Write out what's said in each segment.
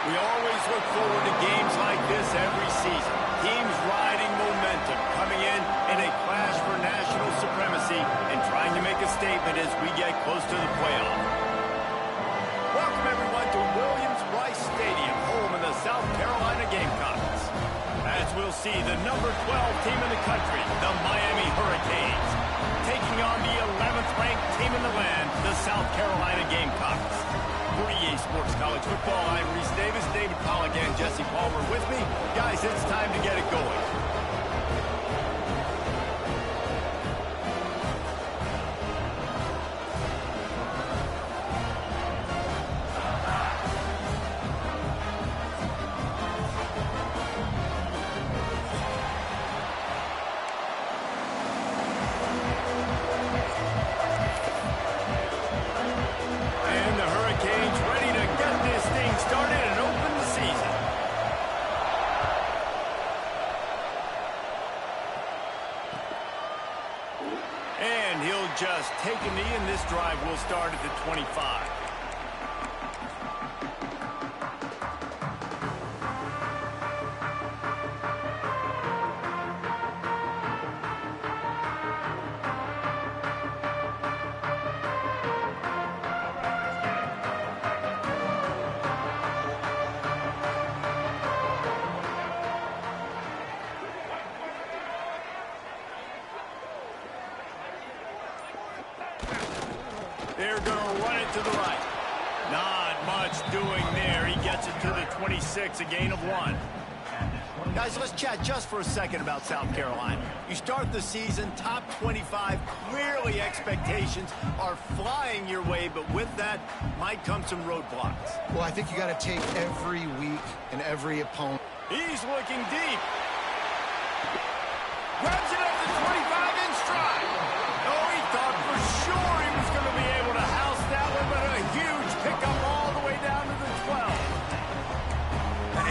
We always look forward to games like this every season. Teams riding momentum, coming in a clash for national supremacy and trying to make a statement as we get close to the playoff. Welcome, everyone, to Williams-Brice Stadium, home of the South Carolina Gamecocks. As we'll see, the number 12 team in the country, the Miami Hurricanes, taking on the 11th ranked team in the land, the South Carolina Gamecocks. For EA Sports College Football, I'm Reese Davis, David Pollack, and Jesse Palmer with me. Guys, it's time to get it going. And he'll just take a knee, and this drive will start at the 25. They're going to run it to the right. Not much doing there. He gets it to the 26, a gain of 1. Guys, let's chat just for a second about South Carolina. You start the season top 25. Clearly expectations are flying your way, but with that might come some roadblocks. Well, I think you got to take every week and every opponent. He's looking deep. Grabs it at the 25 in stride. Oh, he thought for sure he was going to be able to house that one, but a huge pickup all the way down to the 12.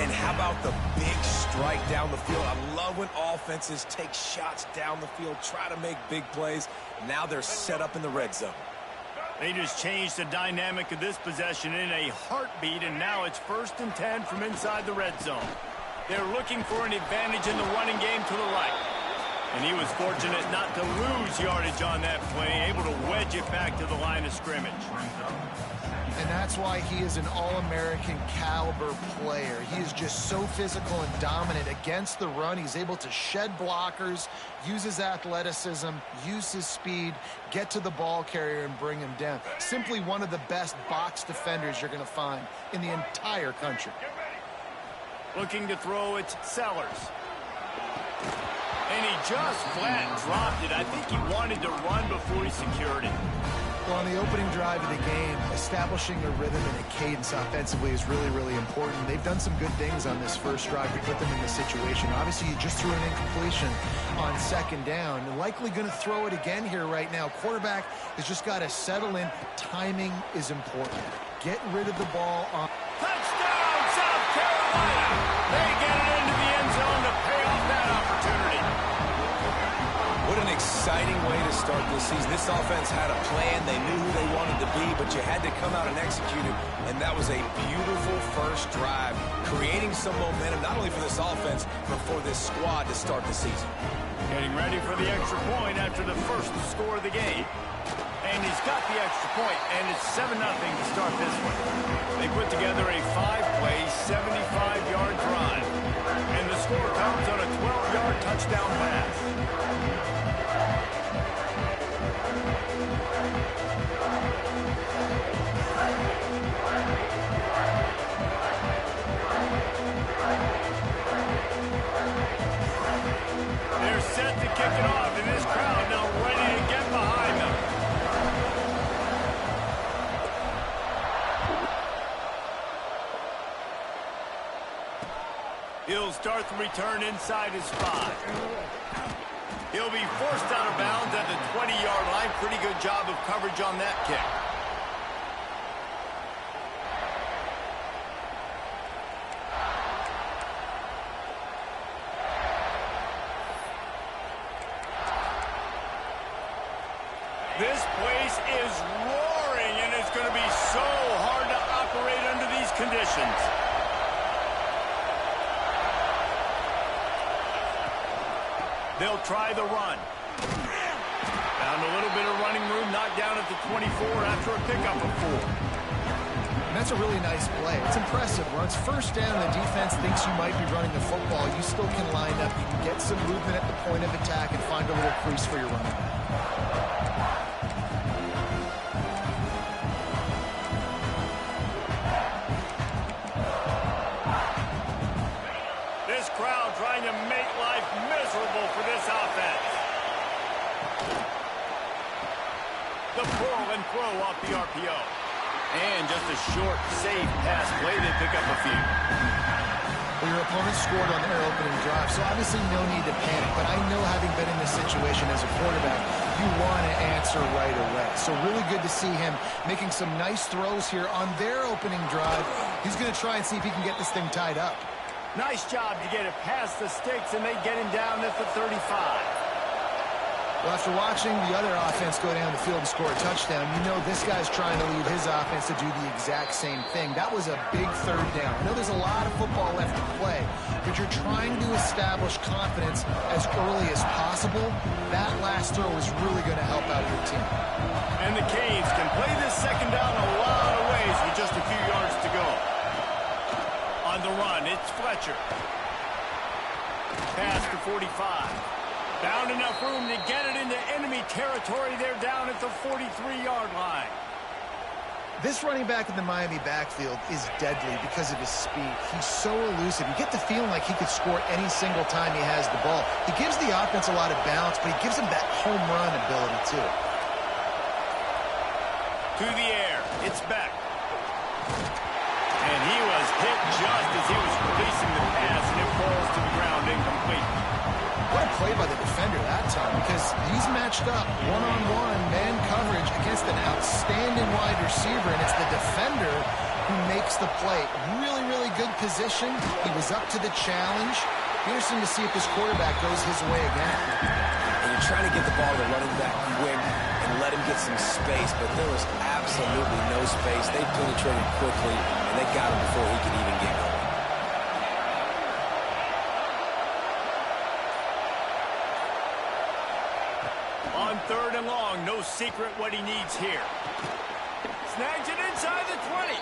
And how about the big strike down the field? I love when offenses take shots down the field, try to make big plays. Now they're set up in the red zone. They just changed the dynamic of this possession in a heartbeat, and now it's 1st and 10 from inside the red zone. They're looking for an advantage in the running game to the right. And he was fortunate not to lose yardage on that play, able to wedge it back to the line of scrimmage. And that's why he is an All-American caliber player. He is just so physical and dominant against the run. He's able to shed blockers, use his athleticism, use his speed, get to the ball carrier and bring him down. Simply one of the best box defenders you're going to find in the entire country. Looking to throw, it's Sellers. And he just flat dropped it. I think he wanted to run before he secured it. Well, on the opening drive of the game, establishing a rhythm and a cadence offensively is really, really important. They've done some good things on this first drive to put them in this situation. Obviously, you just threw an incompletion on 2nd down. They're likely going to throw it again here right now. Quarterback has just got to settle in. Timing is important. Get rid of the ball on. Touchdown, South Carolina! They get it into the end zone to pay off that opportunity. What an exciting way to start this season. This offense had a plan. They knew who they wanted to be, but you had to come out and execute it. And that was a beautiful first drive, creating some momentum, not only for this offense, but for this squad to start the season. Getting ready for the extra point after the first score of the game. And he's got the extra point, and it's 7-0 to start this one. They put together a 5-play, 75-yard drive. And the score comes on a 12-yard touchdown pass. They're set to kick it off, and this crowd now ready to get behind them. He'll start the return inside his 5. He'll be forced out of bounds at the 20-yard line. Pretty good job of coverage on that kick. This place is roaring, and it's going to be so hard to operate under these conditions. They'll try the run. Found a little bit of running room, knocked down at the 24 after a pickup of 4. And that's a really nice play. It's impressive. When it's first down, the defense thinks you might be running the football. You still can line up. You can get some movement at the point of attack and find a little crease for your running back. This crowd trying to make life miserable for this offense. The pull and throw off the RPO. And just a short, safe pass play. They pick up a few. Well, your opponent scored on their opening drive, so obviously no need to panic. But I know, having been in this situation as a quarterback, you want to answer right away. So really good to see him making some nice throws here on their opening drive. He's going to try and see if he can get this thing tied up. Nice job to get it past the sticks, and they get him down at the 35. Well, after watching the other offense go down the field and score a touchdown, you know this guy's trying to lead his offense to do the exact same thing. That was a big third down. I know there's a lot of football left to play, but you're trying to establish confidence as early as possible. That last throw is really going to help out your team. And the Canes can play this second down a lot of ways with just a few yards to go. On the run, it's Fletcher. Pass to 45. Found enough room to get it into enemy territory. They're down at the 43-yard line. This running back in the Miami backfield is deadly because of his speed. He's so elusive. You get the feeling like he could score any single time he has the ball. He gives the offense a lot of balance, but he gives them that home run ability too. To the air, it's Beck. And he was hit just as he was releasing the pass, and it falls to the ground incomplete. What a play by the defender that time, because he's matched up one-on-one man coverage against an outstanding wide receiver, and it's the defender who makes the play. Really, really good position. He was up to the challenge. Interesting to see if this quarterback goes his way again. And you're trying to get the ball to the running back quick and let him get some space, but there was absolutely no space. They penetrated quickly, and they got him before he could even get going. On third and long, no secret what he needs here. Snags it inside the 20.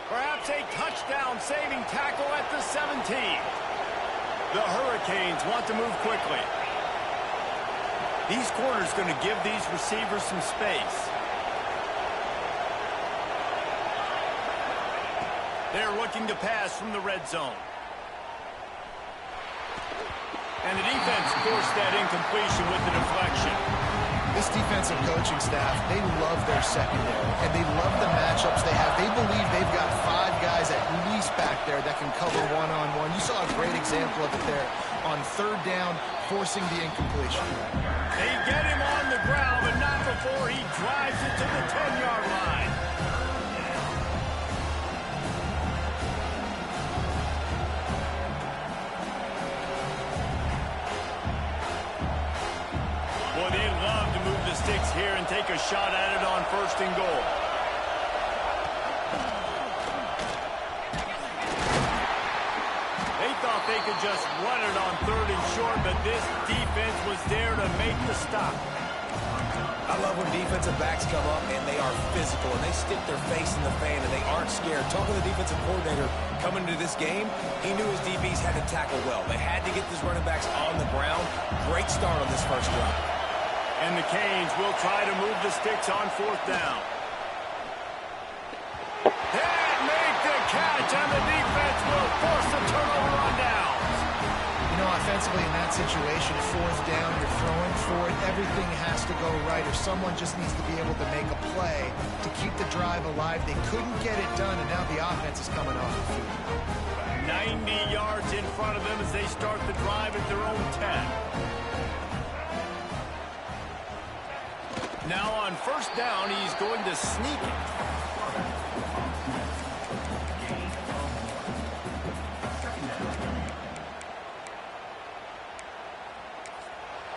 Perhaps a touchdown-saving tackle at the 17. The Hurricanes want to move quickly. These corners going to give these receivers some space. They're looking to pass from the red zone. And the defense forced that incompletion with the deflection. This defensive coaching staff, they love their secondary, and they love the matchups they have. They believe they've got 5 guys at least back there that can cover one-on-one. You saw a great example of it there on third down, forcing the incompletion. They get him on the ground, but not before he drives it to the 10-yard line. Boy, they'd love to move the sticks here and take a shot at it on first and goal. They thought they could just run it on third and short, but this defense was there to make the stop. I love when defensive backs come up and they are physical and they stick their face in the fan and they aren't scared. Talking to the defensive coordinator coming into this game, he knew his DBs had to tackle well. They had to get these running backs on the ground. Great start on this first drive. And the Canes will try to move the sticks on fourth down. They make the catch, and the defense will force the turnover on downs. You know, offensively in that situation, fourth down, you're throwing for it. Everything has to go right, or someone just needs to be able to make a play to keep the drive alive. They couldn't get it done, and now the offense is coming off the field. 90 yards in front of them as they start the drive at their own 10. Now on first down, he's going to sneak it.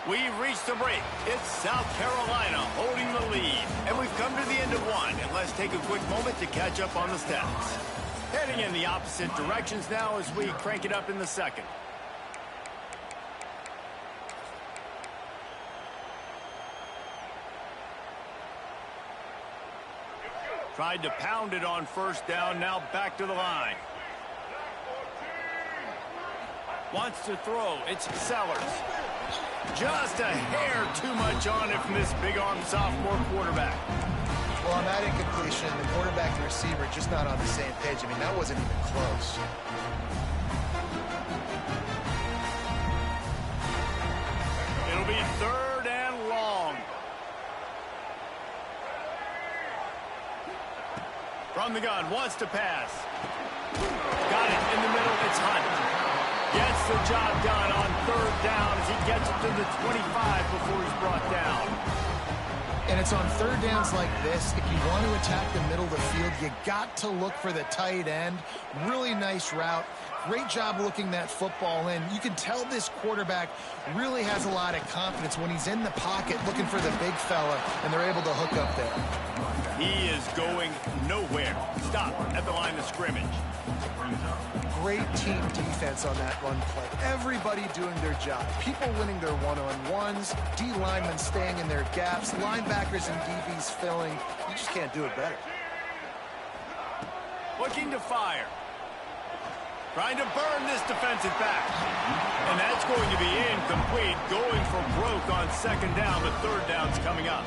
We've reached the break. It's South Carolina holding the lead. And we've come to the end of one. And let's take a quick moment to catch up on the stats. Heading in the opposite directions now as we crank it up in the second. Tried to pound it on first down, now back to the line. Wants to throw, it's Sellers. Just a hair too much on it from this big-armed sophomore quarterback. Well, on that incompletion, the quarterback and receiver just not on the same page. I mean, that wasn't even close. It'll be 3rd and long. From the gun, wants to pass. Got it in the middle, it's Hunt. Gets the job done on 3rd down as he gets it to the 25 before he's brought down. And it's on 3rd downs like this, if you want to attack the middle of the field, you got to look for the tight end. Really nice route. Great job looking that football in. You can tell this quarterback really has a lot of confidence when he's in the pocket looking for the big fella, and they're able to hook up there. He is going nowhere. Stop at the line of scrimmage. Great team defense on that run play. Everybody doing their job. People winning their one-on-ones, D linemen staying in their gaps, linebackers and DBs filling. You just can't do it better. Looking to fire. Trying to burn this defensive back. And that's going to be incomplete. Going for broke on 2nd down, but 3rd down's coming up.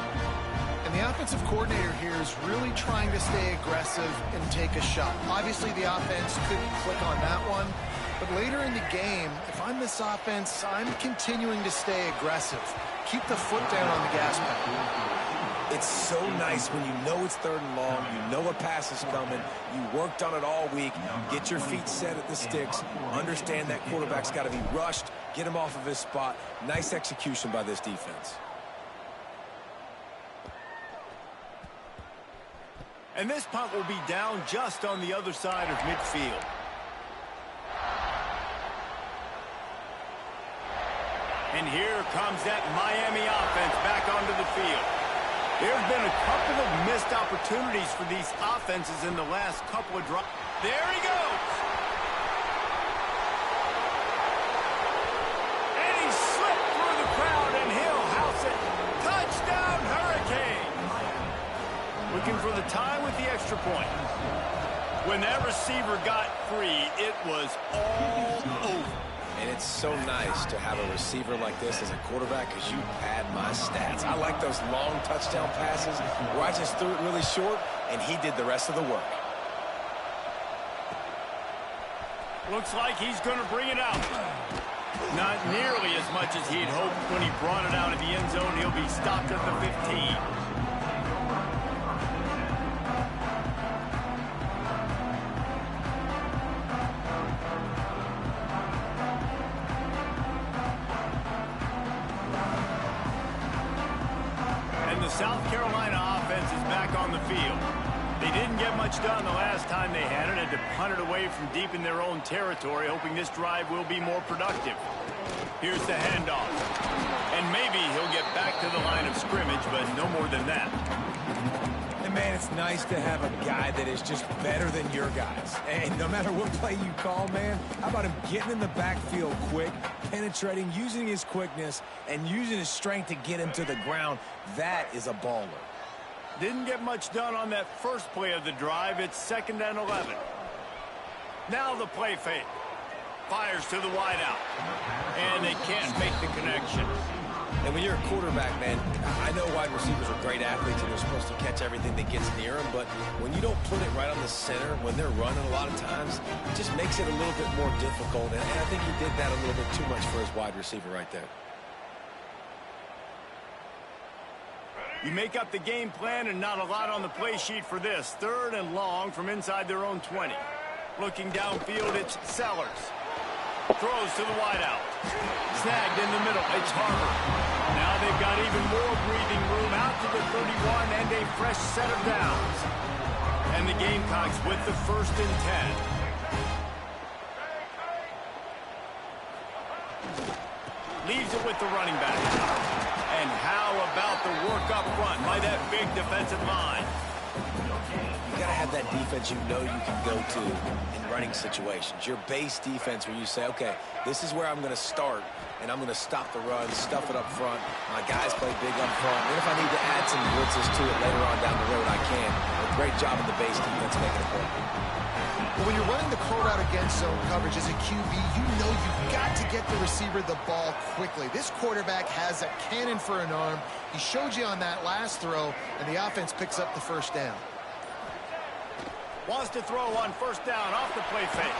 And the offensive coordinator here is really trying to stay aggressive and take a shot. Obviously, the offense couldn't click on that one. But later in the game, if I'm this offense, I'm continuing to stay aggressive. Keep the foot down on the gas pedal. It's so nice when you know it's 3rd and long, you know a pass is coming, you worked on it all week, get your feet set at the sticks, understand that quarterback's got to be rushed, get him off of his spot. Nice execution by this defense. And this punt will be down just on the other side of midfield. And here comes that Miami offense back onto the field. There's been a couple of missed opportunities for these offenses in the last couple of drives. There he goes. And he slipped through the crowd, and he'll house it. Touchdown, Hurricane. Looking for the time with the extra point. When that receiver got free, it was all over. And it's so nice to have a receiver like this as a quarterback because you pad my stats. I like those long touchdown passes where I just threw it really short and he did the rest of the work. Looks like he's going to bring it out. Not nearly as much as he'd hoped when he brought it out of the end zone. He'll be stopped at the 15. South Carolina offense is back on the field. They didn't get much done the last time they had it. Had to punt it away from deep in their own territory, hoping this drive will be more productive. Here's the handoff. And maybe he'll get back to the line of scrimmage, but no more than that. And man, it's nice to have a guy that is just better than your guys. And no matter what play you call, man, how about him getting in the backfield quick, penetrating, using his quickness, and using his strength to get him to the ground. That is a baller. Didn't get much done on that first play of the drive. It's 2nd and 11. Now the play fake. Fires to the wideout. And they can't make the connection. And when you're a quarterback, man, I know wide receivers are great athletes and they're supposed to catch everything that gets near them, but when you don't put it right on the center, when they're running a lot of times, it just makes it a little bit more difficult. And I think he did that a little bit too much for his wide receiver right there. You make up the game plan and not a lot on the play sheet for this. 3rd and long from inside their own 20. Looking downfield, it's Sellers. Throws to the wideout. Snagged in the middle, it's Harper. Now they've got even more breathing room out to the 31 and a fresh set of downs. And the Gamecocks with the 1st and 10. Leaves it with the running back. And how about the work up front by that big defensive line? You got to have that defense you know you can go to in running situations. Your base defense where you say, okay, this is where I'm going to start. and I'm going to stop the run, stuff it up front. My guys play big up front. And if I need to add some blitzes to it later on down the road, I can. A great job in the base defense making a play. Well, when you're running the quote out against zone coverage as a QB, you know you've got to get the receiver the ball quickly. This quarterback has a cannon for an arm. He showed you on that last throw, and the offense picks up the first down. Wants to throw on first down off the play fake.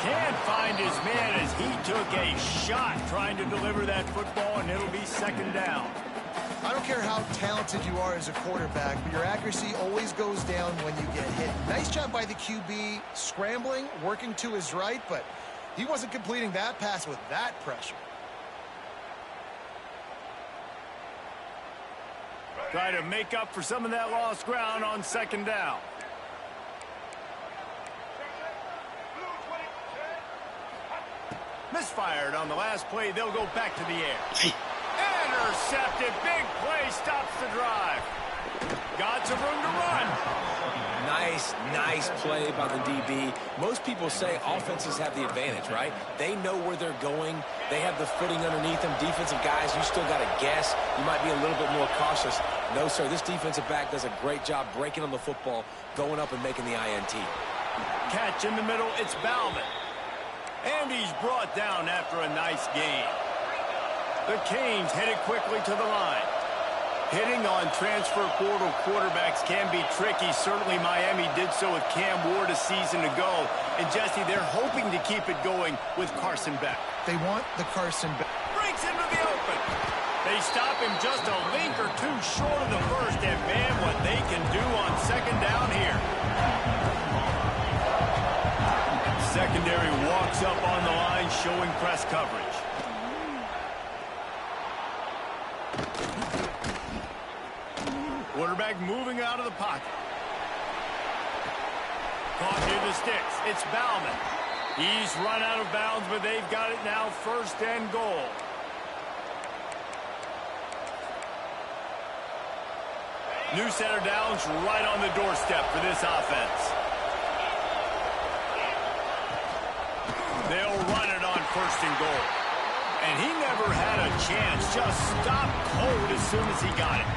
Can't find his man as he took a shot trying to deliver that football, and it'll be second down. I don't care how talented you are as a quarterback, but your accuracy always goes down when you get hit. Nice job by the QB scrambling, working to his right, but he wasn't completing that pass with that pressure. Try to make up for some of that lost ground on second down. Misfired on the last play. They'll go back to the air. Intercepted. Big play stops the drive. Got some room to run. Nice play by the DB. Most people say offenses have the advantage, right? They know where they're going. They have the footing underneath them. Defensive guys, you still got to guess. You might be a little bit more cautious. No, sir, this defensive back does a great job breaking on the football, going up and making the INT. Catch in the middle. It's Bauman. And he's brought down after a nice gain. The Canes headed quickly to the line. Hitting on transfer portal quarterbacks can be tricky. Certainly Miami did so with Cam Ward a season ago. And Jesse, they're hoping to keep it going with Carson Beck. They want the Carson Beck. Breaks into the open. They stop him just a link or two short of the first. And man, what they can do on second down here. Secondary walks up on the line, showing press coverage. Quarterback moving out of the pocket. Caught near the sticks. It's Bauman. He's run out of bounds, but they've got it now first and goal. New set of downs right on the doorstep for this offense. They'll run it on first and goal. And he never had a chance. Just stopped cold as soon as he got it.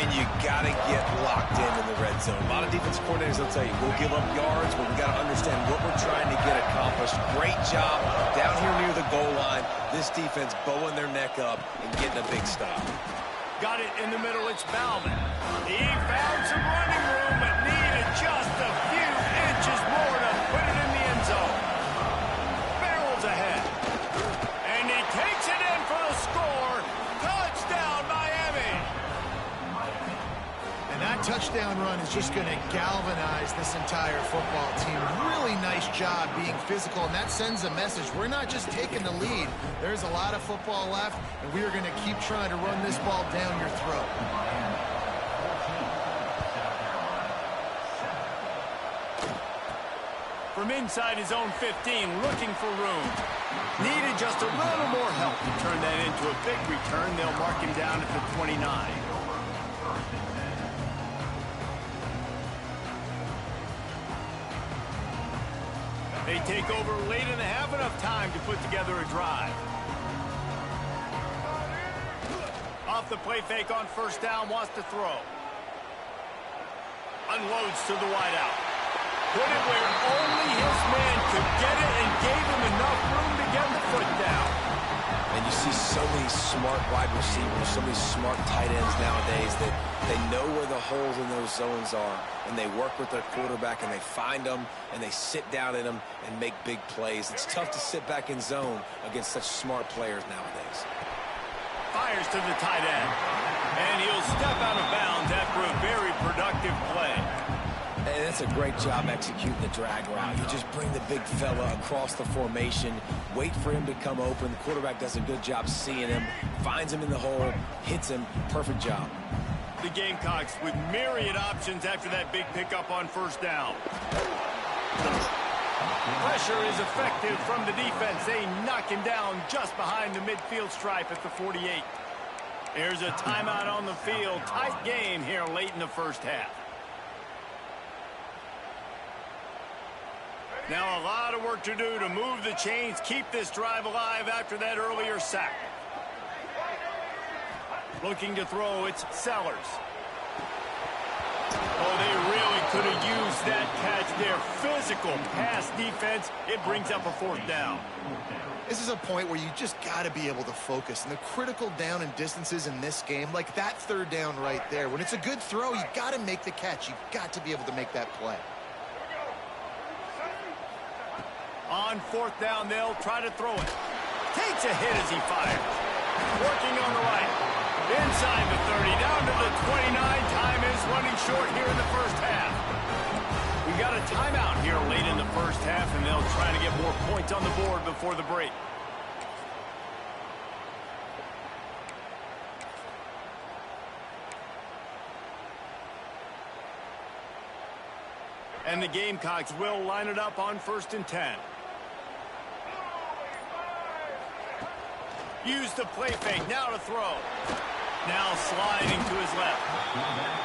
And you got to get locked in the red zone. A lot of defense coordinators will tell you, we'll give up yards, but we got to understand what we're trying to get accomplished. Great job down here near the goal line. This defense bowing their neck up and getting a big stop. Got it in the middle. It's Bauman. He found some running room, but needed just a few inches more to put it in the end zone. Barrels ahead. And he takes it in for the score. Touchdown, Miami. And that touchdown run is just going to galvanize this entire football team. Really nice job being physical, and that sends a message. We're not just taking the lead. There's a lot of football left, and we are going to keep trying to run this ball down your throat. From inside his own 15, looking for room. Needed just a little more help to turn that into a big return. They'll mark him down at the 29. They take over late in the half, enough time to put together a drive. Off the play fake on first down, wants to throw. Unloads to the wideout. Put it where only his man could get it and gave him enough room to get the foot down. And you see so many smart wide receivers, so many smart tight ends nowadays that they know where the holes in those zones are, and they work with their quarterback, and they find them, and they sit down in them and make big plays. It's tough to sit back in zone against such smart players nowadays. Fires to the tight end. And he'll step out of bounds after a very productive play. And that's a great job executing the drag route. You just bring the big fella across the formation, wait for him to come open. The quarterback does a good job seeing him, finds him in the hole, hits him. Perfect job. The Gamecocks with myriad options after that big pickup on first down. Pressure is effective from the defense. They knock him down just behind the midfield stripe at the 48. There's a timeout on the field. Tight game here late in the first half. Now a lot of work to do to move the chains, keep this drive alive after that earlier sack. Looking to throw, it's Sellers. Oh, they really could have used that catch there. Physical pass defense. It brings up a fourth down. This is a point where you just got to be able to focus. And the critical down and distances in this game, like that third down right there, when it's a good throw, you got to make the catch. You've got to be able to make that play. On fourth down, they'll try to throw it. Takes a hit as he fires. Working on the right. Inside the 30, down to the 29. Time is running short here in the first half. We got a timeout here late in the first half, and they'll try to get more points on the board before the break. And the Gamecocks will line it up on 1st and 10. Use the play fake, now to throw. Now sliding to his left.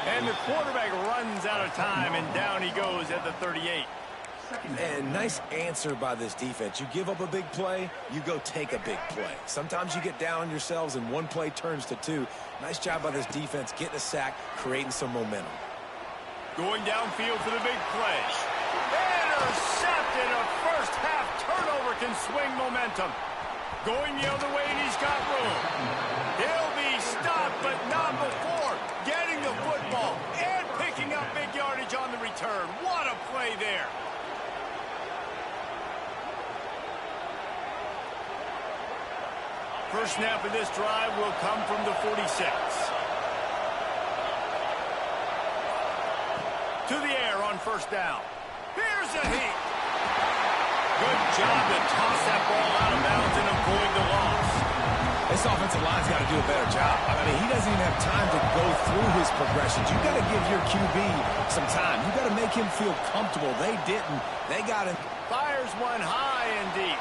And the quarterback runs out of time, and down he goes at the 38. And nice answer by this defense. You give up a big play, you go take a big play. Sometimes you get down on yourselves and one play turns to two. Nice job by this defense getting a sack, creating some momentum. Going downfield for the big play. Intercepted. A first half turnover can swing momentum. Going the other way, and he's got room. He'll be stopped, but not before getting the football and picking up big yardage on the return. What a play there. First snap of this drive will come from the 46. To the air on first down. Here's a heat. Good job to toss that ball out of bounds and avoid the loss. This offensive line's got to do a better job. I mean, he doesn't even have time to go through his progressions. You got to give your QB some time. You got to make him feel comfortable. They didn't. They got him. Fires one high and deep.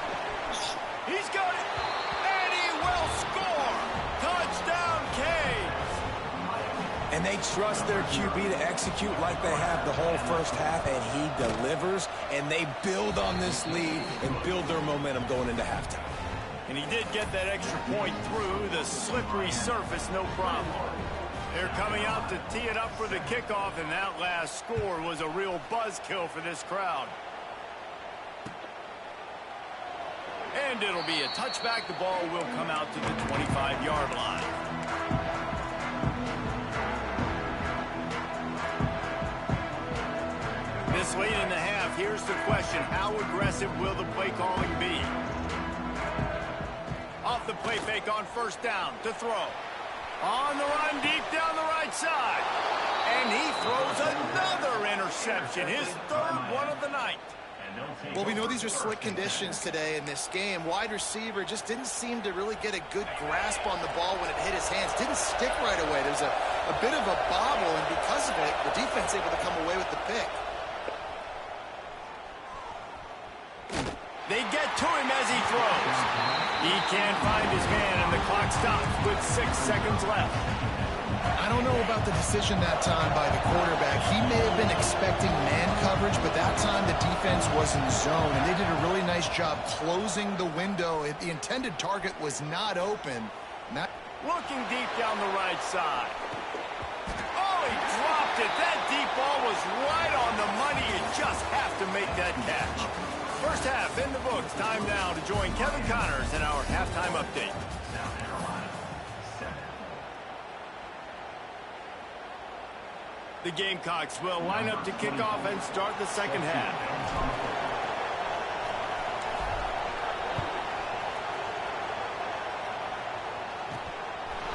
He's got it. And he will score. Touchdown, Canes. And they trust their QB to execute like they have the whole first half, and he delivers, and they build on this lead and build their momentum going into halftime. And he did get that extra point through the slippery surface, no problem. They're coming out to tee it up for the kickoff, and that last score was a real buzzkill for this crowd. And it'll be a touchback. The ball will come out to the 25-yard line. This late in the half, here's the question. How aggressive will the play calling be? Off the play fake on first down to throw. On the run deep down the right side. And he throws another interception, his third one of the night. Well, we know these are slick conditions today in this game. Wide receiver just didn't seem to really get a good grasp on the ball when it hit his hands. Didn't stick right away. There's a bit of a bobble, and because of it, the defense able to come away with the pick. They get to him as he throws. He can't find his man, and the clock stops with 6 seconds left. I don't know about the decision that time by the quarterback. He may have been expecting man coverage, but that time the defense was in zone, and they did a really nice job closing the window. The intended target was not open. Looking deep down the right side. Oh, he dropped it. That deep ball was right on the money. You just have to make that catch. First half in the books. Time now to join Kevin Connors in our halftime update. The Gamecocks will line up to kick off and start the second half.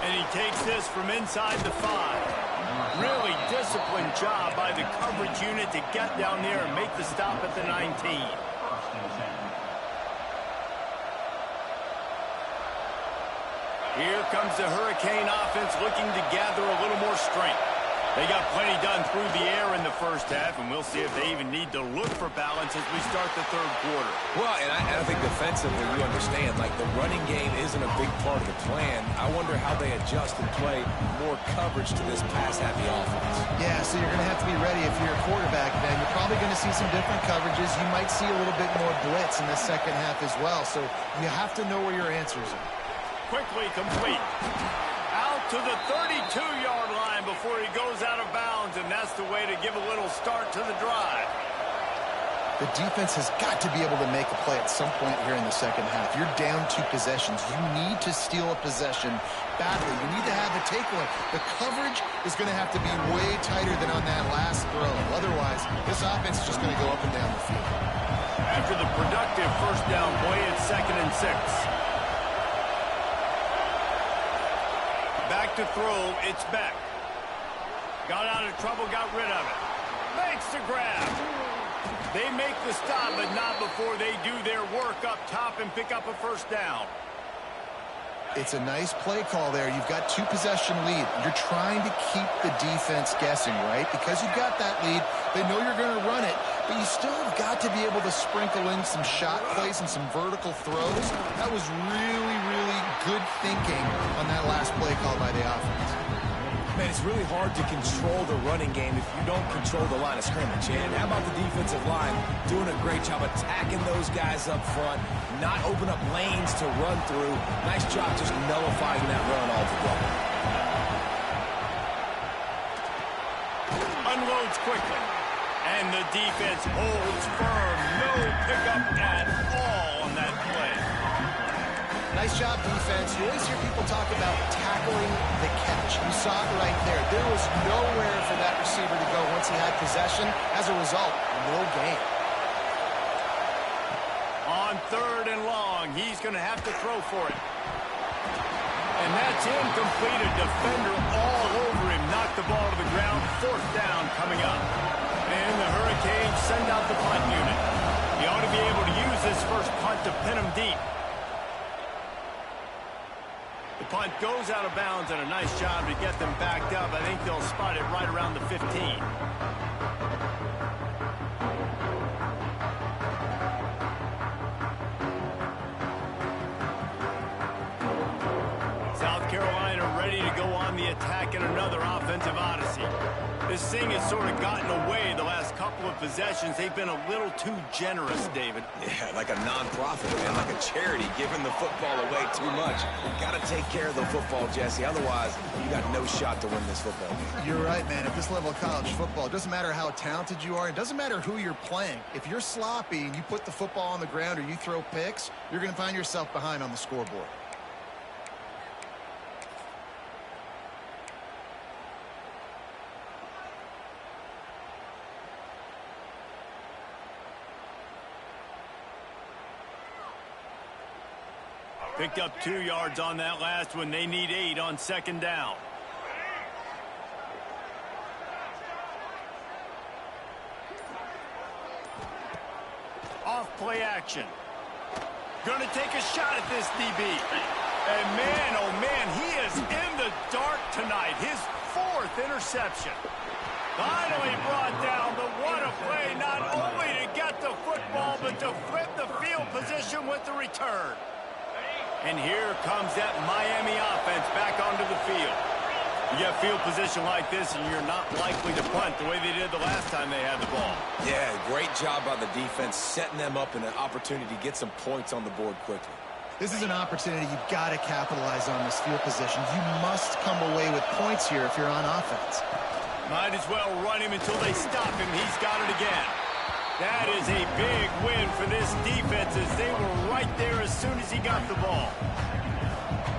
And he takes this from inside the 5. Really disciplined job by the coverage unit to get down there and make the stop at the 19. Here comes the Hurricane offense looking to gather a little more strength. They got plenty done through the air in the first half, and we'll see if they even need to look for balance as we start the third quarter. Well, and I think defensively, you understand, like the running game isn't a big part of the plan. I wonder how they adjust and play more coverage to this pass-happy offense. Yeah, so you're going to have to be ready if you're a quarterback, then. You're probably going to see some different coverages. You might see a little bit more blitz in the second half as well, so you have to know where your answers are. Quickly complete. Out to the 32-yard line before he goes out of bounds, and that's the way to give a little start to the drive. The defense has got to be able to make a play at some point here in the second half. You're down 2 possessions. You need to steal a possession badly. You need to have a takeaway. The coverage is going to have to be way tighter than on that last throw. Otherwise, this offense is just going to go up and down the field. After the productive first down play, it's 2nd and 6. Back to throw, it's Beck. Got out of trouble, got rid of it. Makes the grab. They make the stop, but not before they do their work up top and pick up a first down. It's a nice play call there. You've got 2-possession lead. You're trying to keep the defense guessing, right? Because you've got that lead, they know you're going to run it, but you still have got to be able to sprinkle in some shot plays and some vertical throws. That was really, really good thinking on that last play call by the offense. Man, it's really hard to control the running game if you don't control the line of scrimmage. And how about the defensive line doing a great job attacking those guys up front, not open up lanes to run through. Nice job just nullifying that run altogether. Unloads quickly. And the defense holds firm. No pickup at all on that play. Nice job, defense. You always hear people talk about tackling the catch. You saw it right there. There was nowhere for that receiver to go once he had possession. As a result, no gain. On 3rd and long, he's going to have to throw for it. And that's incomplete. A defender all over him. Knocked the ball to the ground. 4th down coming up. And the Hurricanes send out the punt unit. He ought to be able to use this first punt to pin him deep. The punt goes out of bounds, and a nice job to get them backed up. I think they'll spot it right around the 15. South Carolina ready to go on the attack in another offensive odyssey. This thing has sort of gotten away the last couple of possessions. They've been a little too generous, David. Yeah, like a non-profit, man, like a charity, giving the football away too much. Got to take care of the football, Jesse. Otherwise, you got no shot to win this football game. You're right, man. At this level of college football, it doesn't matter how talented you are. It doesn't matter who you're playing. If you're sloppy and you put the football on the ground or you throw picks, you're going to find yourself behind on the scoreboard. Picked up 2 yards on that last one. They need 8 on 2nd down. Off play action. Gonna take a shot at this DB. And man, oh man, he is in the dark tonight. His 4th interception. Finally brought down, but what a play, not only to get the football, but to flip the field position with the return. And here comes that Miami offense back onto the field. You get field position like this, and you're not likely to punt the way they did the last time they had the ball. Yeah, great job by the defense, setting them up in an opportunity to get some points on the board quickly. This is an opportunity you've got to capitalize on, this field position. You must come away with points here if you're on offense. Might as well run him until they stop him. He's got it again. That is a big win for this defense as they were right there as soon as he got the ball.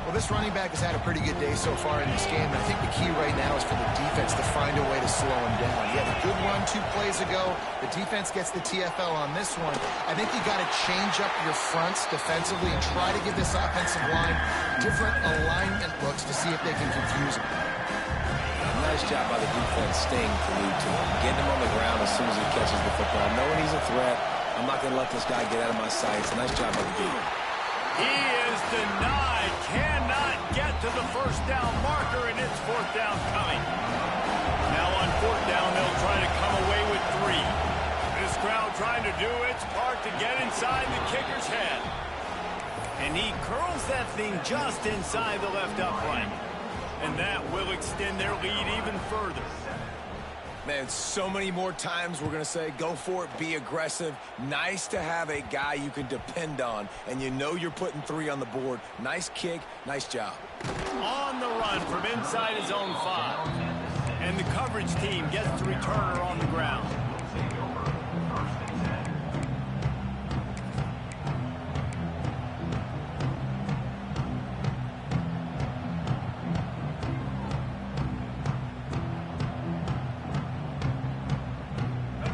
Well, this running back has had a pretty good day so far in this game. I think the key right now is for the defense to find a way to slow him down. He had a good run 2 plays ago. The defense gets the TFL on this one. I think you got to change up your fronts defensively and try to give this offensive line different alignment looks to see if they can confuse him. Nice job by the defense staying glued to him, getting him on the ground as soon as he catches the football. Knowing he's a threat, I'm not going to let this guy get out of my sights. Nice job by the defense. He is denied, cannot get to the first down marker, and it's 4th down coming. Now fourth down, they'll try to come away with 3. This crowd trying to do its part to get inside the kicker's head. And he curls that thing just inside the left upright. And that will extend their lead even further. Man, so many more times we're going to say, go for it, be aggressive. Nice to have a guy you can depend on, and you know you're putting 3 on the board. Nice kick, nice job. On the run from inside his own 5. And the coverage team gets the returner on the ground.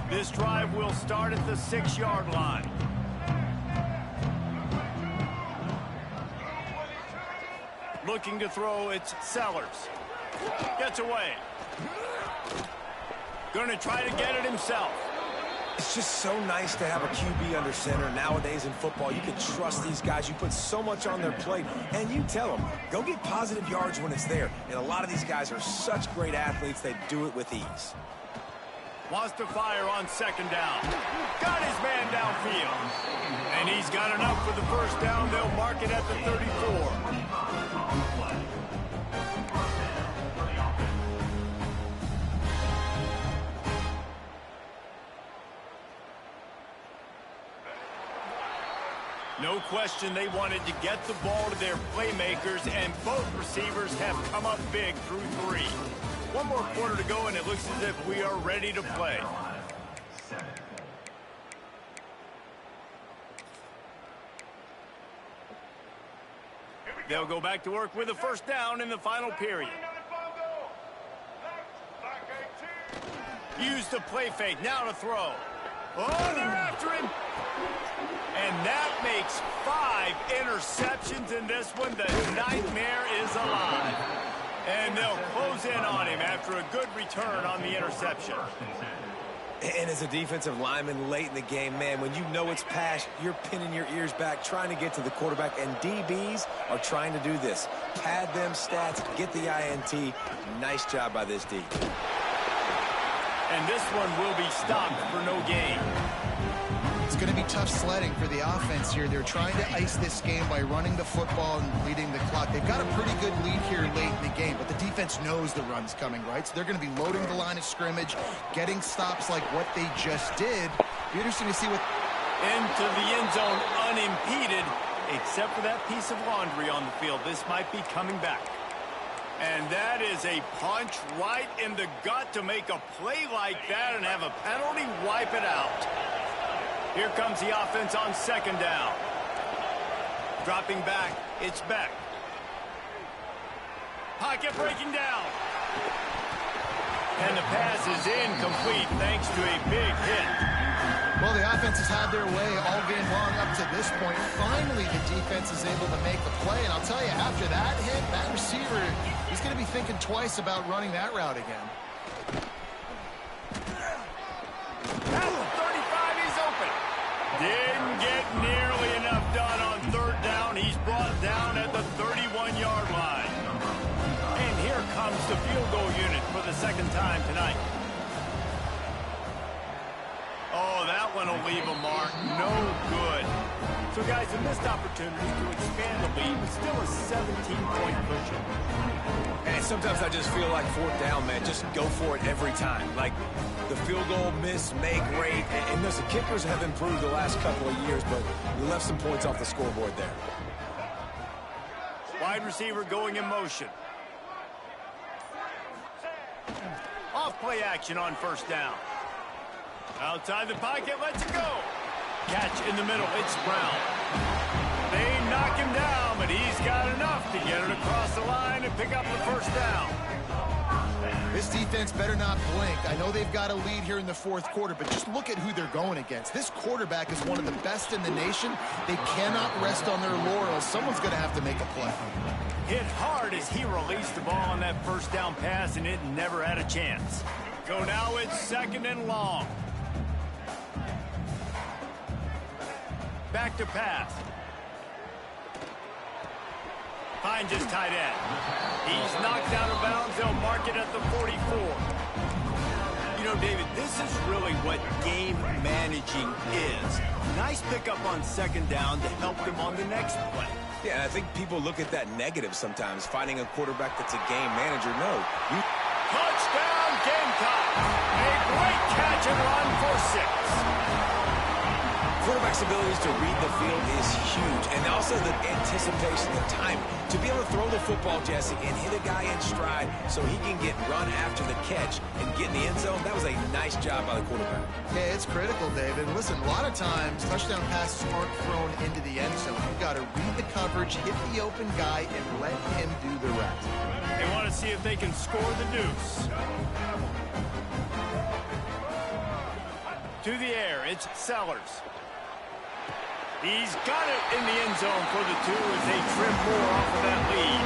This drive will start at the 6-yard line. Looking to throw, it's Sellers. Gets away. Going to try to get it himself. It's just so nice to have a QB under center. Nowadays in football, you can trust these guys. You put so much on their plate, and you tell them, go get positive yards when it's there. And a lot of these guys are such great athletes, they do it with ease. Wants to fire on 2nd down. Got his man downfield. And he's got enough for the first down. They'll mark it at the 34. No question they wanted to get the ball to their playmakers, and both receivers have come up big through 3. One more quarter to go, and it looks as if we are ready to play. They'll go back to work with a first down in the final period. Use the play fake, now to throw. Oh, they're after him. And that makes 5 interceptions in this one. The nightmare is alive. And they'll close in on him after a good return on the interception. And as a defensive lineman late in the game, man, when you know it's pass, you're pinning your ears back, trying to get to the quarterback, and DBs are trying to do this. Pad them stats, get the INT. Nice job by this D. And this one will be stopped for no gain. It's going to be tough sledding for the offense here. They're trying to ice this game by running the football and leading the clock. They've got a pretty good lead here late in the game, but the defense knows the run's coming, right? So they're going to be loading the line of scrimmage, getting stops like what they just did. Be interesting to see what... Into the end zone unimpeded, except for that piece of laundry on the field. This might be coming back. And that is a punch right in the gut to make a play like that and have a penalty wipe it out. Here comes the offense on 2nd down. Dropping back, it's Beck. Pocket breaking down. And the pass is incomplete thanks to a big hit. Well, the offense has had their way all game long up to this point. Finally, the defense is able to make the play. And I'll tell you, after that hit, that receiver, he's going to be thinking twice about running that route again. At the 35, he's open. Didn't get nearly enough done on 3rd down. He's brought down at the 31-yard line. And here comes the field goal unit for the 2nd time tonight. Oh, that one will leave a mark. No good. So, guys, a missed opportunity to expand the lead, but still a 17-point cushion. And sometimes I just feel like 4th down, man. Just go for it every time. Like the field goal miss, make, rate. And listen, kickers have improved the last couple of years, but we left some points off the scoreboard there. Wide receiver going in motion. Off play action on 1st down. Outside the pocket, lets it go. Catch in the middle, it's Brown. They knock him down, but he's got enough to get it across the line and pick up the 1st down. This defense better not blink. I know they've got a lead here in the 4th quarter, but just look at who they're going against. This quarterback is one of the best in the nation. They cannot rest on their laurels. Someone's going to have to make a play. Hit hard as he released the ball on that 1st down pass, and it never had a chance. So now it's 2nd and long. Back to pass. Finds his tight end. He's knocked out of bounds. They'll mark it at the 44. You know, David, this is really what game managing is. Nice pickup on second down to help them on the next play. Yeah, I think people look at that negative sometimes, finding a quarterback that's a game manager. No. Touchdown, Gamecock! A great catch and run for 6. Quarterback's abilities to read the field is huge, and also the anticipation, the time. To be able to throw the football, Jesse, and hit a guy in stride so he can get run after the catch and get in the end zone, that was a nice job by the quarterback. Yeah, it's critical, David. Listen, a lot of times, touchdown passes aren't thrown into the end zone. You've got to read the coverage, hit the open guy, and let him do the rest. They want to see if they can score the deuce. To the air, it's Sellers. He's got it in the end zone for the 2 as they trim more off of that lead.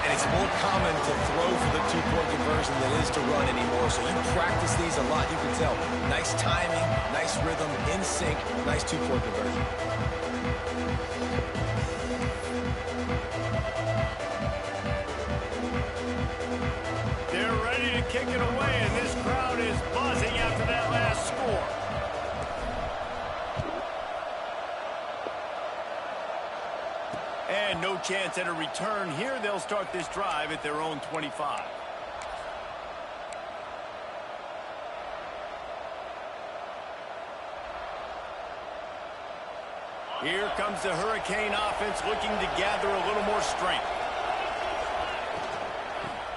And it's more common to throw for the 2-point conversion than it is to run anymore. So you practice these a lot, you can tell. Nice timing, nice rhythm, in sync, nice 2-point conversion. They're ready to kick it away, and this crowd is buzzing after that last score. And no chance at a return here. They'll start this drive at their own 25. Here comes the Hurricane offense looking to gather a little more strength.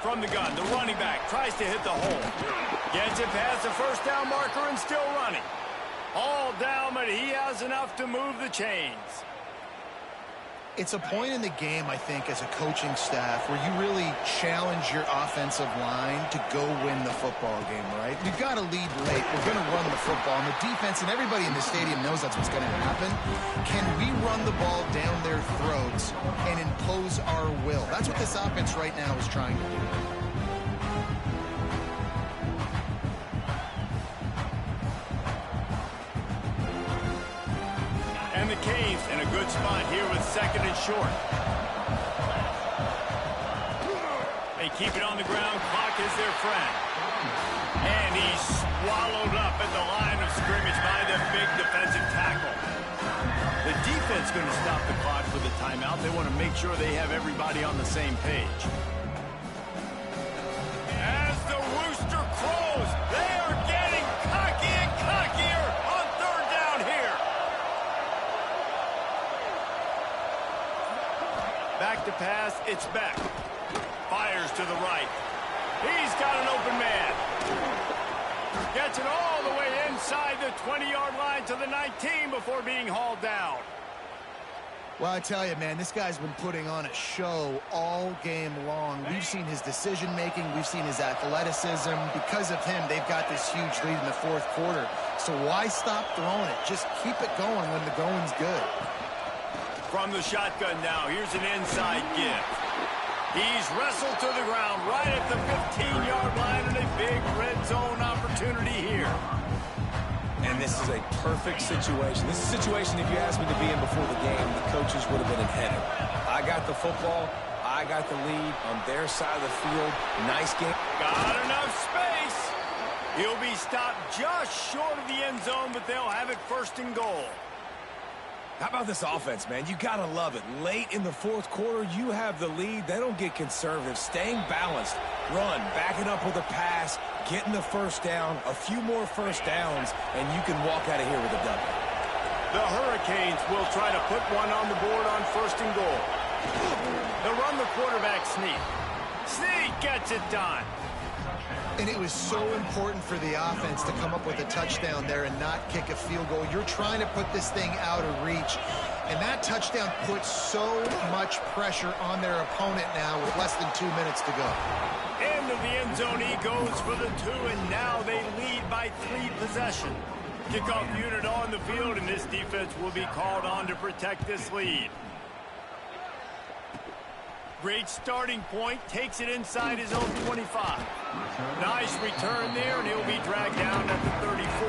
From the gun, the running back tries to hit the hole. Gets it past the first down marker and still running. All down, but he has enough to move the chains. It's a point in the game, I think, as a coaching staff where you really challenge your offensive line to go win the football game, right? We've got to lead late. We're going to run the football. And the defense and everybody in the stadium knows that's what's going to happen. Can we run the ball down their throats and impose our will? That's what this offense right now is trying to do. And the Canes in a good spot here with second and short. They keep it on the ground. Clock is their friend. And he's swallowed up at the line of scrimmage by the big defensive tackle. The defense going to stop the clock for the timeout. They want to make sure they have everybody on the same page. As the rooster crows, they are getting cocky and cockier on third down here. Back to pass, it's Beck. Fires to the right. He's got an open man. Gets it all the way inside the 20-yard line to the 19 before being hauled down. Well, I tell you, man, this guy's been putting on a show all game long. We've seen his decision-making. We've seen his athleticism. Because of him, they've got this huge lead in the fourth quarter. So why stop throwing it? Just keep it going when the going's good. From the shotgun now, here's an inside give. He's wrestled to the ground right at the 15-yard line and a big red zone opportunity here. And this is a perfect situation. This is a situation, if you asked me to be in before the game, the coaches would have been in heaven. I got the football. I got the lead on their side of the field. Nice game. Got enough space. He'll be stopped just short of the end zone, but they'll have it first and goal. How about this offense, man? You got to love it. Late in the fourth quarter, you have the lead. They don't get conservative. Staying balanced. Run, backing up with a pass, getting the first down, a few more first downs, and you can walk out of here with a W. The Hurricanes will try to put one on the board on first and goal. They'll run the quarterback sneak. Sneak gets it done. And it was so important for the offense to come up with a touchdown there and not kick a field goal. You're trying to put this thing out of reach. And that touchdown puts so much pressure on their opponent now with less than 2 minutes to go. Into the end zone he goes for the 2, and now they lead by 3 possessions. Kickoff unit on the field, and this defense will be called on to protect this lead. Great starting point, takes it inside his own 25. Nice return there, and he'll be dragged down at the 34.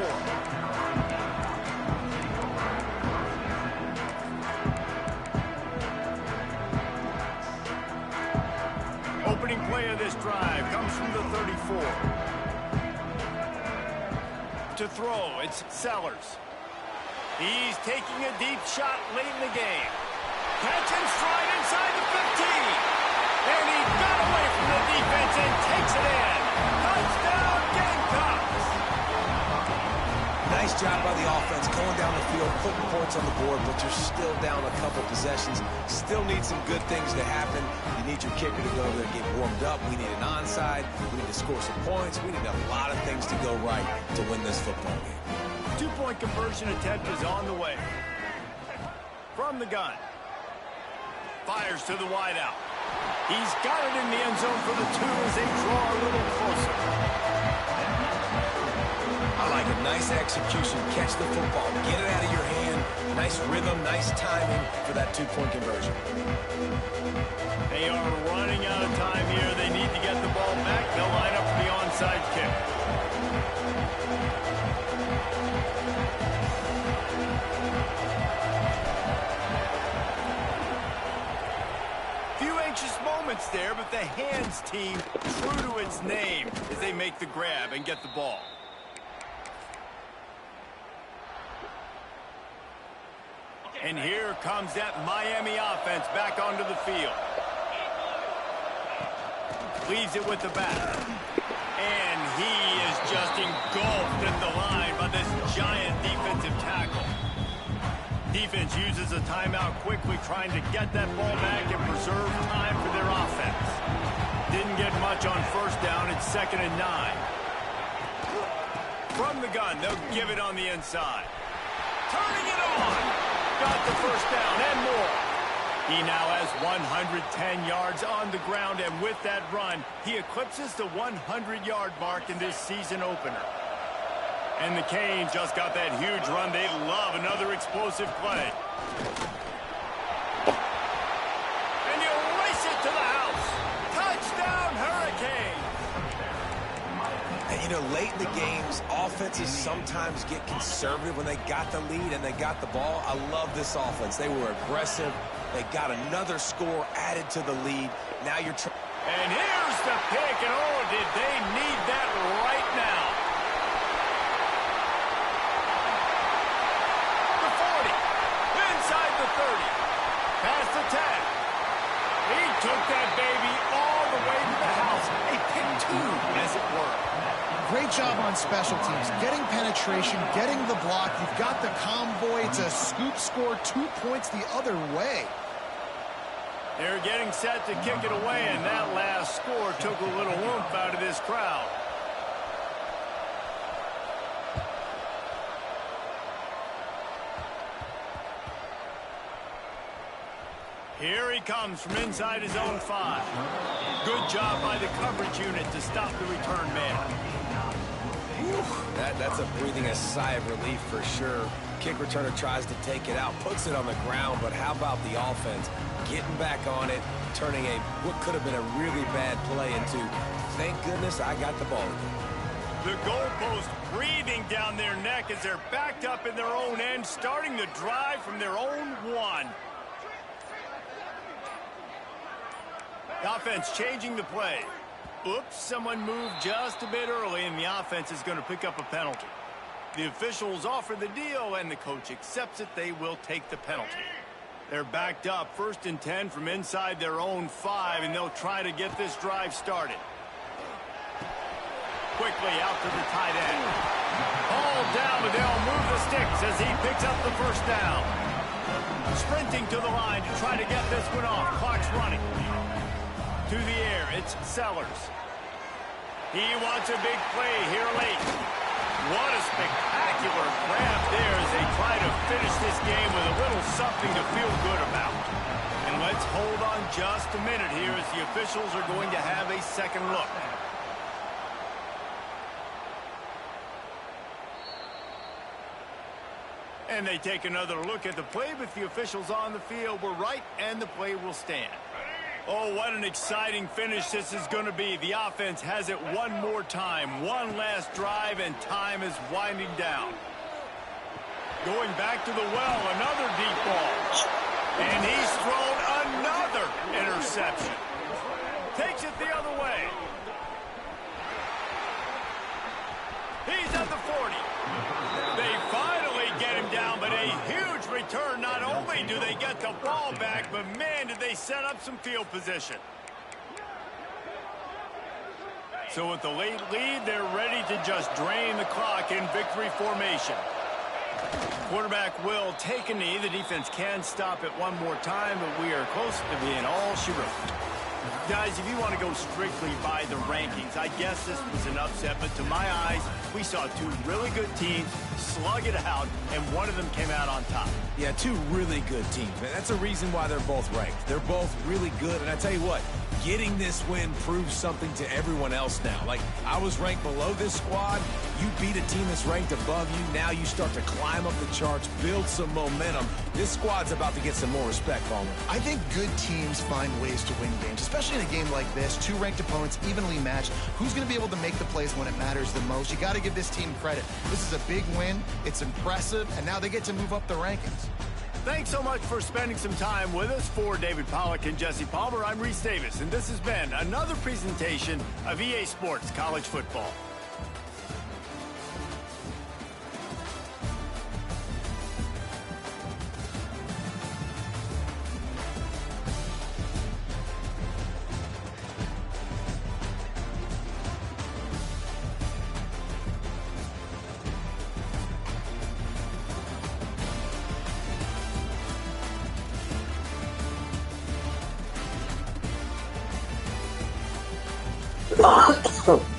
Opening play of this drive comes from the 34. to throw. It's Sellers. He's taking a deep shot late in the game. Catch and stride inside the 15. And he got away from the defense and takes it in. Touchdown, Gamecocks. Nice job by the offense going down the field, putting points on the board, but you're still down a couple possessions. Still need some good things to happen. You need your kicker to go over there and get warmed up. We need an onside. We need to score some points. We need a lot of things to go right to win this football game. Two-point conversion attempt is on the way. From the gun. Fires to the wideout. He's got it in the end zone for the 2 as they draw a little closer. I like a nice execution. Catch the football. Get it out of your hand. Nice rhythm, nice timing for that 2-point conversion. They are running out of time here. They need to get the ball back. They'll line up for the onside kick. Few anxious moments there, but the hands team true to its name as they make the grab and get the ball. And here comes that Miami offense back onto the field. Leaves it with the back. And he is just engulfed at the line by this giant defensive tackle. Defense uses a timeout quickly, trying to get that ball back and preserve time for their offense. Didn't get much on first down. It's 2nd and 9. From the gun, they'll give it on the inside. Turning it on. Got the first down and more. He now has 110 yards on the ground, and with that run, he eclipses the 100-yard mark in this season opener. And the Canes just got that huge run. They love another explosive play. And you race it to the house. Touchdown, Hurricane. And, you know, late in the games, offenses sometimes get conservative when they got the lead and they got the ball. I love this offense. They were aggressive. They got another score added to the lead. Now you're trying. And here's the pick, and oh, did they need that right now. The 40, inside the 30, past the 10. He took that baby all the way to the house. A pick 2, as it were. Great job on special teams, getting penetration, getting the block. You've got the convoy. It's a scoop score, 2 points the other way. They're getting set to kick it away, and that last score took a little oomph out of this crowd. Here he comes from inside his own 5. Good job by the coverage unit to stop the return man. That's a breathing a sigh of relief for sure. Kick returner tries to take it out, puts it on the ground, but how about the offense getting back on it, turning what could have been a really bad play into, thank goodness I got the ball again. The goalpost breathing down their neck as they're backed up in their own end, starting the drive from their own 1. The offense changing the play. Oops, someone moved just a bit early, and the offense is going to pick up a penalty. The officials offer the deal, and the coach accepts it. They will take the penalty. They're backed up, 1st and 10 from inside their own 5, and they'll try to get this drive started. Quickly out to the tight end. All down, but they'll move the sticks as he picks up the first down. Sprinting to the line to try to get this one off. Clock's running. To the air, it's Sellers. He wants a big play here late. What a spectacular grab there as they try to finish this game with a little something to feel good about. And let's hold on just a minute here as the officials are going to have a second look. And they take another look at the play, but the officials on the field were right, and the play will stand. Oh, what an exciting finish this is going to be. The offense has it one more time. One last drive, and time is winding down. Going back to the well, another deep ball. And he's thrown another interception. Takes it the other way. He's at the 40. huge return. Not only do they get the ball back, but man, did they set up some field position. So with the late lead, they're ready to just drain the clock in victory formation. Quarterback will take a knee. The defense can stop it one more time, but we are close to being all she wrote. Guys, if you want to go strictly by the rankings, I guess this was an upset, but to my eyes, we saw two really good teams slug it out, and one of them came out on top. Yeah, two really good teams, man. That's a reason why they're both ranked. They're both really good, and I tell you what, getting this win proves something to everyone else now. Like, I was ranked below this squad. You beat a team that's ranked above you. Now you start to climb up the charts, build some momentum. This squad's about to get some more respect, Palmer. I think good teams find ways to win games, especially in a game like this. Two ranked opponents, evenly matched. Who's going to be able to make the plays when it matters the most? You got to give this team credit. This is a big win. It's impressive, and now they get to move up the rankings. Thanks so much for spending some time with us. For David Pollack and Jesse Palmer, I'm Reese Davis, and this has been another presentation of EA Sports College Football. Oh.